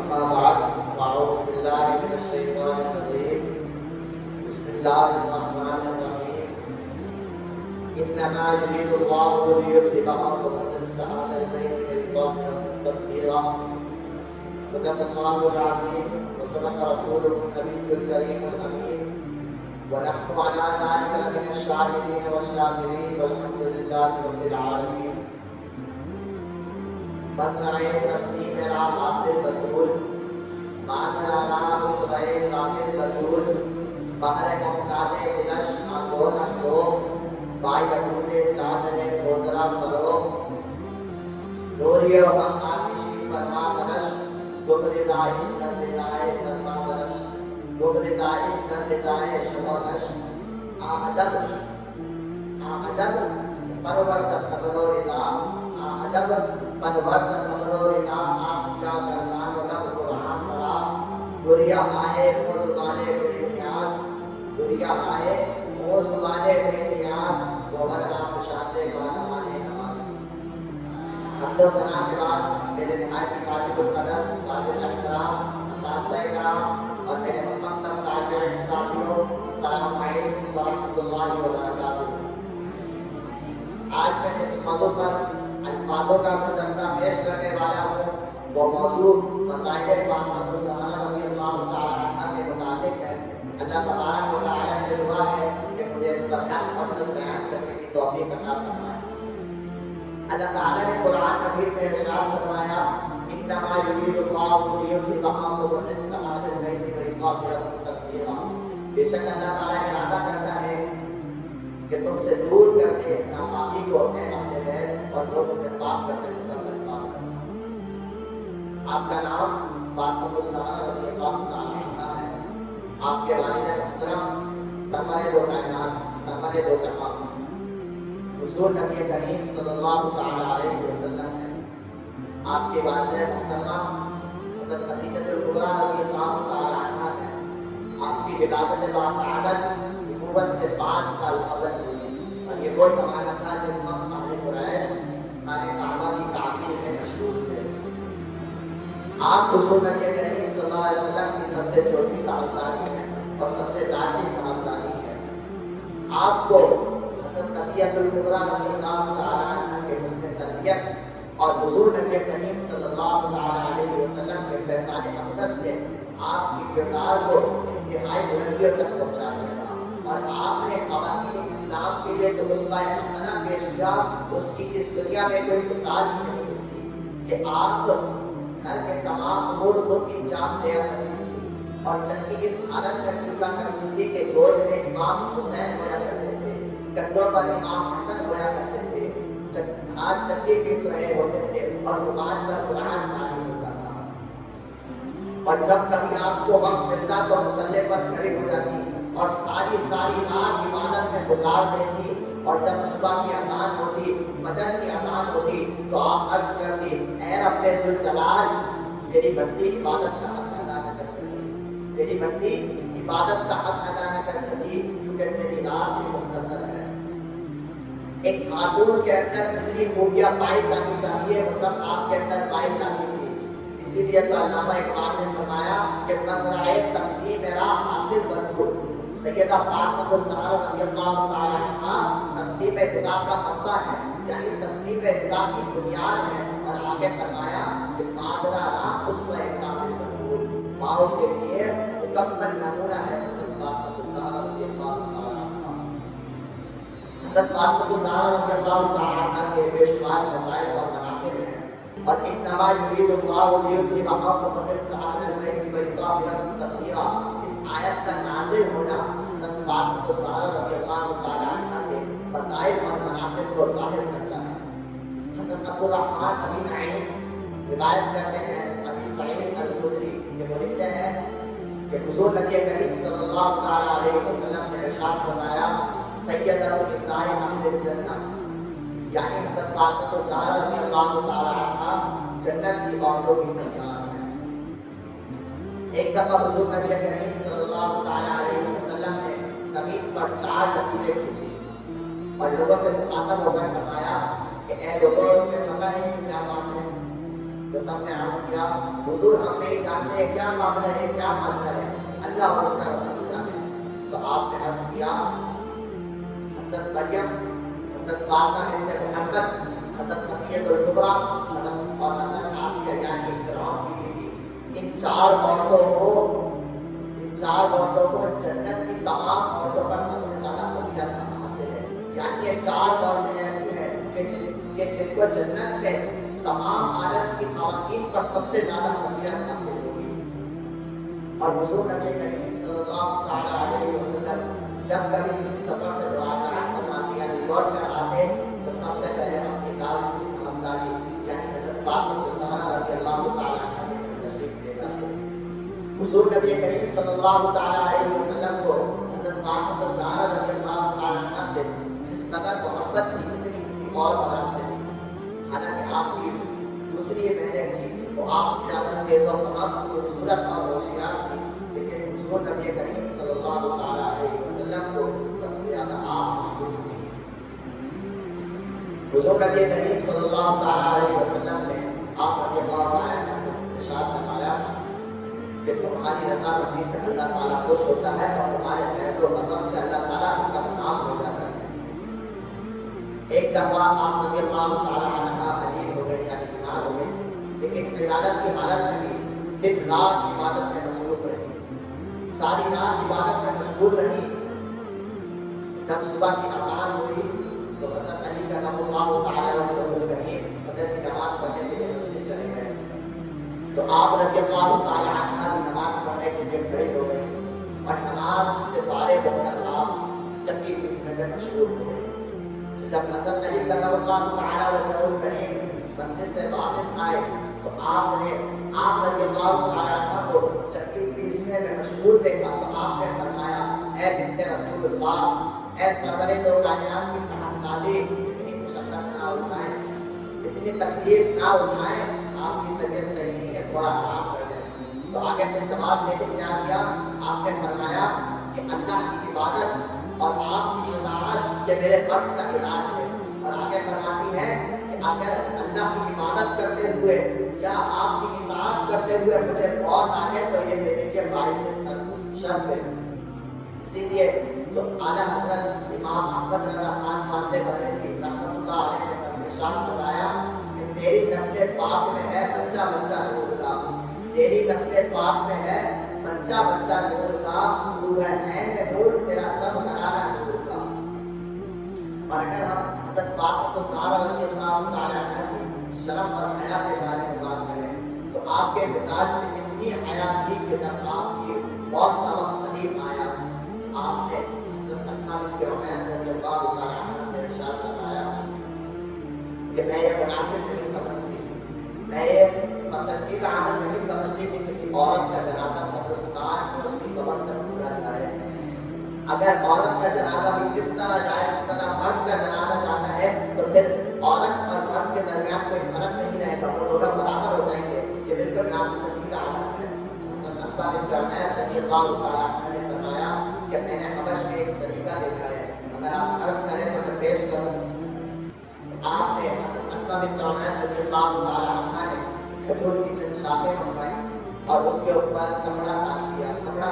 أما بعد فأعوذ بالله من الشيطان الرجيم بسم الله الرحمن الرحيم إنما يريد الله ليذهب عنكم الرجس أهل البيت ويطهركم تطهيرا صدق الله العظيم وصدق رسوله النبي الكريم الأمين ونحن على ذلك لمن الشاهدين والشاكرين والحمد لله رب العالمين. مزرع تسلیم را حاصل بطول مادرانا مصبع قابل بطول بحر محتاج دلش آنگون سو بایہود چادر گودرا فرو نوری و ہم آتشی فرما برش گمردائش در ردائے فرما برش گمردائش در ردائے شمارش آدم پرورد صبر و رضا آدم پرورد صبر و رضا آسیا درمان و لب قرآن سرا دنیا آئے وہ زبانے بے نیاز دنیا آئے وہ زبانے بے نیاز وہ ورگا مشاہدے بانوانے نماز. حمد و ثنا کے بعد میرے نہایت واجب القدر قادر الاحترام اساتذہ کرام اور میرے محترم طالب ساتھیوں السلام علیکم ورحمۃ اللہ وبرکاتہ. آج میں اس موضوع پر الفاظوں کا گلدستہ پیش کرنے والا ہوں. وہ موضوع مسائل فاطمہ الزہرا رضی اللہ تعالی عنہا کے متعلق ہے. اللہ تبارک و تعالی سے دعا ہے کہ مجھے اس پر حق اور سچ بیان کرنے کی توفیق عطا فرمائے. اللہ تعالی نے قرآن مجید میں ارشاد فرمایا انما یرید اللہ لیذهب عنکم الرجس اہل البیت ویطہرکم تطہیرا. بے شک اللہ تعالی ارادہ کرتا ہے کہ تم سے دور کر دے ناپاکی کو اے اہل بیت اور وہ تمہیں پاک کرنے مکمل پاک کرنا. آپ کا نام فاطمہ الزہرا رضی اللہ تعالی عنہا ہے. آپ کے والد محترم سرور دو کائنات سرور دو جہاں حضور نبی کریم صلی اللہ تعالی علیہ وسلم ہے. آپ کی والدہ محترمہ حضرت خدیجہ الکبریٰ رضی اللہ تعالی عنہا ہے. آپ کی ولادت باسعادت نبوت سے 5 سال قبل ہوئی اور یہ وہ زمانہ تھا جس وقت اہل قریش خانہ کعبہ کی تعمیر میں مشغول تھے. آپ حضور نبی کریم صلی اللہ علیہ وسلم کی سب سے چھوٹی صاحبزادی ہیں اور سب سے لاڈلی صاحبزادی ہیں. آپ کو حضرت خدیجہ الکبریٰ رضی اللہ تعالی عنہا کے حسن تربیت اور حضور نبی کریم صلی اللہ تعالی علیہ وسلم کے فیضان اقدس نے آپ کی کردار کو انتہائی بلندیوں تک پہنچا دیا تھا. اور آپ نے خواتین اسلام کے لیے جو اسوہ حسنہ پیش کیا اس کی اس دنیا میں کوئی مثال ہی نہیں ہوتی کہ آپ گھر کے تمام امور خود انجام دیا کرتی تھی اور چکی اس حالت میں پیسا کرتی تھی کہ گود میں امام حسین ہویا کرتے تھے, کندھوں پر امام حسن ہویا کرتے تھے, ہاتھ چکی پیس رہے ہوتے تھے اور زبان پر قرآن جاری ہوتا تھا. اور جب کبھی آپ کو وقت ملتا تو مصلی پر کھڑی ہو جاتی اور ساری رات عبادت میں گزار دیتی. اور جب صبح کی اذان ہوتی فجر کی اذان ہوتی تو آپ عرض کرتی اے رب ذوالجلال تیری بندی عبادت کا حق ادا نہ کر سکی, تیری بندی عبادت کا حق ادا نہ کر سکی کیونکہ تیری رات بھی مختصر ہے. ایک خاتون کے اندر جتنی خوبیاں پائی جانی چاہیے وہ سب آپ کے اندر پائی جانی تھی. اسی لیے تو علامہ اقبال نے فرمایا کہ مزرع تسلیم را حاصل بطول سیدہ فاطمہ الزہرا رضی اللہ تعالی عنہا تسلیم رضا کا منبع ہے, یعنی تسلیم رضا کی بنیاد ہے. اور آگے فرمایا کہ مادرانا اسوہ کامل بطول ماؤں کے لیے مکمل نمونہ ہے حضرت فاطمہ الزہرا رضی اللہ تعالی عنہا. حضرت فاطمہ الزہرا رضی اللہ تعالی عنہا کے بے شمار فضائل اور مناقب ہیں. اور انما یرید اللہ لیذهب عنکم الرجس اہل البیت ویطہرکم تطہیرا اس آیت کا نازل ہونا حضرت فاطمہ الزہرا رضی اللہ تعالی عنہا کے فضائل اور مناقب کو ظاہر کرتا ہے. حضرت عبدالرحمن ابی نعیم روایت کرتے ہیں ابی سعید الخدری کہ وہ لکھتے ہیں کہ حضور نبی کریم صلی اللہ تعالی علیہ وسلم نے ارشاد فرمایا سیدہ النساء اہل الجنہ, یعنی حضرت فاطمہ الزہرا رضی اللہ تعالی عنہا جنت کی عورتوں کی سردار ہے. ایک دفعہ حضور نبی کریم صلی اللہ تعالی علیہ وسلم نے زمین پر 4 لکیریں کھینچی اور لوگوں سے مخاطب ہو کر فرمایا کہ اے لوگوں تمہیں پتہ ہے کہ کیا بات ہے. تو سب نے عرض کیا حضور ہم نہیں جانتے ہیں کیا معاملہ ہے، کیا ماجرا ہے، اللہ اور اس کا رسول جانے۔ تو آپ نے عرض کیا حضرت مریم، حضرت فاطمہ بنت محمد، حضرت خدیجہ الکبریٰ اور حضرت آسیہ یعنی فرعون کی بیوی، ان چار عورتوں کو جنت کی تمام عورتوں پر سب سے زیادہ فضیلت حاصل ہے۔ یعنی یہ چار عورتیں ایسی ہیں کہ جن کو جنت میں تمام عالم کی خواتین پر سب سے زیادہ فضیلت حاصل ہوگی۔ اور حضور نبی کریم صلی اللہ علیہ وسلم جب کبھی کسی سفر سے مراجعت فرماتے یا لوٹ کر آتے تو سب سے پہلے اپنی لاڈلی کی صاحبزادی یعنی حضرت فاطمہ زہرا رضی اللہ تعالیٰ عنہا کے تشریف لے جاتے۔ حضور نبی کریم صلی اللہ علیہ وسلم کو حضرت فاطمہ زہرا رضی اللہ تعالیٰ عنہا سے جس قدر محبت تھی اتنی کسی اور اولاد سے نہیں۔ حالانکہ آپ کی دوسری محنت تھی وہ آپ سے زیادہ تیز و تمام خوبصورت اور ہوشیار تھی، لیکن حضور نبی کریم صلی اللہ علیہ وسلم کو سب سے زیادہ آپ محبوب تھی۔ حضور نبی کریم صلی اللہ علیہ وسلم نے آپ رضی اللہ عنہ سے ارشاد فرمایا کہ تمہاری رضامندی سے اللہ تعالیٰ خوش ہوتا ہے اور تمہارے فیض و غضب سے اللہ تعالیٰ سب نام ہو جاتا ہے۔ ایک دفعہ آپ رضی اللہ تعالیٰ عنہ عجیب ہو گئے یعنی بیمار ہو گئے، لیکن قیادت کی حالت میں بھی دن رات عبادت میں مصروف رہی، ساری رات عبادت میں مشغول رہی۔ جب صبح کی اذان ہوئی تو حضرت علی کرم اللہ تعالیٰ وجہہ الکریم فجر کی نماز پڑھنے کے لیے مسجد چلے گئے، تو آپ رضی اللہ تعالیٰ عنہ بھی نماز پڑھنے کے لیے کھڑے ہو گئے اور نماز سے فارغ ہو کر آپ چکی پیسنے میں مشغول ہو گئے۔ جب حضرت علی کرم اللہ تعالیٰ وجہہ الکریم مسجد سے واپس آئے تو آپ رضی اللہ تعالیٰ عنہ کو چکی پیسنے میں مشغول دیکھا تو آپ نے فرمایا اے بنت رسول اللہ، اے سرور دو کائنات کی صاحبزادی، اتنی مشقت نہ اٹھائیں، اتنی تکلیف نہ اٹھائیں، آپ کی طبیعت صحیح نہیں ہے، تھوڑا آرام کر لیں۔ تو آگے سے جواب دے کے کیا کیا؟ آپ نے فرمایا کہ اللہ کی عبادت اور آپ کی اطاعت یہ میرے فرض کا علاج ہے، اور آگے فرماتی ہے کہ اگر اللہ کی عبادت کرتے ہوئے یا آپ کی اطاعت کرتے ہوئے مجھے موت آ جائے تو یہ میرے لیے باعث شرف ہے۔ اسی لیے تو اعلیٰ حضرت امام احمد رضا خان فاضل بریلوی رحمۃ اللہ علیہ نے ارشاد فرمایا کہ تیری نسل پاک میں ہے بچہ بچہ نور کا، تیری نسل پاک میں ہے بچہ بچہ نور کا، تو ہے عین نور، تیرا سب گھرانہ نور کا۔ اور اگر ہم حضرت فاطمہ زہرا رضی اللہ تعالیٰ عنہا کی شرف اور حیا کے بارے میں بات کریں تو آپ کے مزاج میں اتنی حیا تھی کہ جب آپ کی موت کا وقت قریب آیا آپ نے حضرت اسماء بنت عمیس رضی اللہ تعالیٰ عنہا سے ارشاد فرمایا کہ میں یہ مناسب نہیں سمجھتی، میں یہ پسندیدہ عمل نہیں سمجھتی کہ کسی عورت کا جنازہ قبرستان میں اس کی قبر تک پورا جائے۔ اگر عورت کا جنازہ بھی کس طرح جائے جس طرح مرد کا جنازہ جاتا ہے تو پھر عورت اور مرد کے درمیان کوئی فرق نہیں رہے گا، وہ دونوں برابر ہو جائیں گے، یہ بالکل ناپسندیدہ عمل ہے۔ حضرت اسماء بنت عمیس رضی اللہ تعالیٰ عنہا نے فرمایا کہ میں نے حبش میں ایک طریقہ دیکھا ہے، اگر آپ عرض کریں تو میں پیش کروں۔ آپ نے حضرت اسماء بنت عمیس رضی اللہ تعالیٰ عنہا نے کھجور کی چند شاخیں منگوائی اور اس کے اوپر کپڑا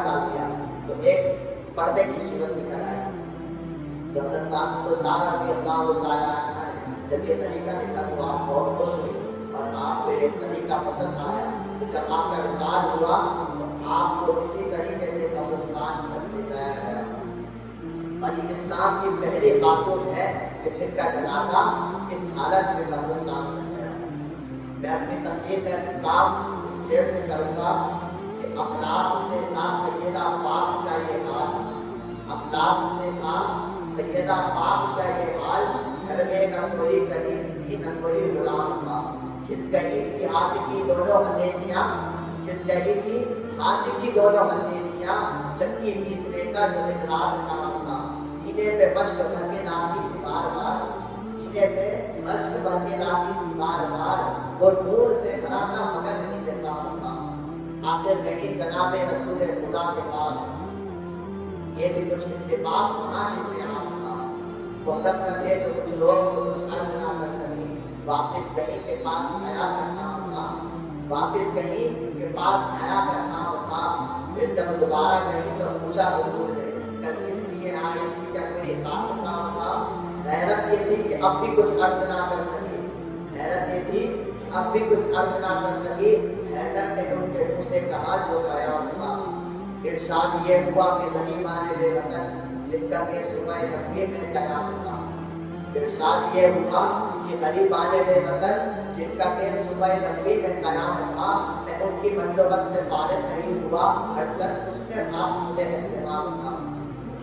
ڈال دیا تو ایک پردے کی صورت نکل آئی۔ تو حضرت فاطمہ زہرا رضی اللہ تعالیٰ عنہا نے جب یہ طریقہ دیکھا تو آپ بہت خوش ہوئی اور آپ کو ایک طریقہ پسند آیا۔ جب آپ کا وصال ہوا تو آپ کو اسی طریقے سے قبرستان تک لے جایا گیا، اور یہ اسلام کی پہلی خاتون ہے کہ جن کا جنازہ اس حالت میں قبرستان تک گیا۔ میں اپنی تقریر میں اختتام اس شعر سے کروں گا کہ افلاس سے تھا سیدہ پاک کا یہ حال، افلاس سے تھا سیدہ پاک کا یہ حال، گھر میں نہ کوئی کنیز تھی نہ کوئی غلام تھا، کھس گئی تھی ہاتھ کی دونوں ہتھیلیاں، کھس گئی تھی ہاتھ کی دونوں ہتھیلیاں، چکی پیسنے کا جو دن رات کام تھا، سینے پہ مشق بھر کے لاتی تھی بار بار، سینے پہ مشق بھر کے لاتی تھی بار بار، وہ نور سے بھرا تھا مگر نیلے کام تھا، آخر گئی جناب رسول خدا کے پاس، یہ بھی کچھ اتفاق وہاں جس میں عام تھا، محرم نہ تھے جو کچھ لوگ تو کچھ عرض نہ کر سکی، واپس گئی کے پاس حیا کا کام تھا، واپس گئی کہ پاس آیا کا کام تھا، پھر جب دوبارہ گئی تو پوچھا حضور نے کل اس لیے آئی تھی، کیا کوئی خاص کام تھا؟ حیرت یہ تھی کہ اب بھی کچھ عرض نہ کر سکی، حیرت یہ تھی کہ اب بھی کچھ عرض نہ کر سکی۔ حیدر نے ان کے منہ سے کہا جو قیام تھا۔ ارشاد یہ ہوا کہ غریبان بے وطن جن کا کہ صبح نبی میں قیام تھا۔ ارشاد یہ ہوا کہ غریبان بے وطن جن کا کہ صبح نبی میں قیام تھا، میں ان کی بندوبست سے فارغ نہیں ہوا، ہر چند اس میں خاص مجھے اہتمام تھا،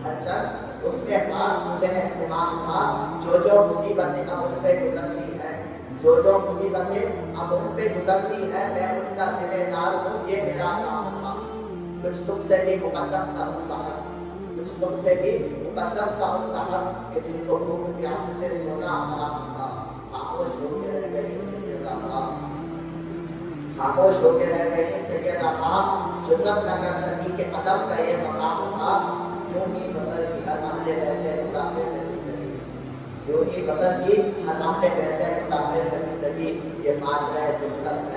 ہر چند اس میں خاص مجھے اہتمام تھا۔ جو مصیبتیں اب ان پہ گزرتی ہیں، جو مصیبتیں اب ان پہ گزرتی ہیں، میں ان کا ذمہ دار ہوں، یہ میرا کام تھا۔ کچھ تم سے بھی مقدم تھا ان کا حق، کچھ تم سے بھی مقدم تھا ان کا حق کہ جن کو بھوک پیاس سے سونا حرام تھا۔ خاموش ہو کے رہ گئی سیدہ پاک، خاموش ہو کے رہ گئی سیدہ پاک، جرأت نہ کر سکی کہ قدم کا یہ مقام تھا۔ یوں ہی بسر کی ہر لمحے رہتے مطابق میں زندگی، یوں ہی بسر کی ہر لمحے رہتے مطابق میں زندگی، یہ ماجرا ہے دکھ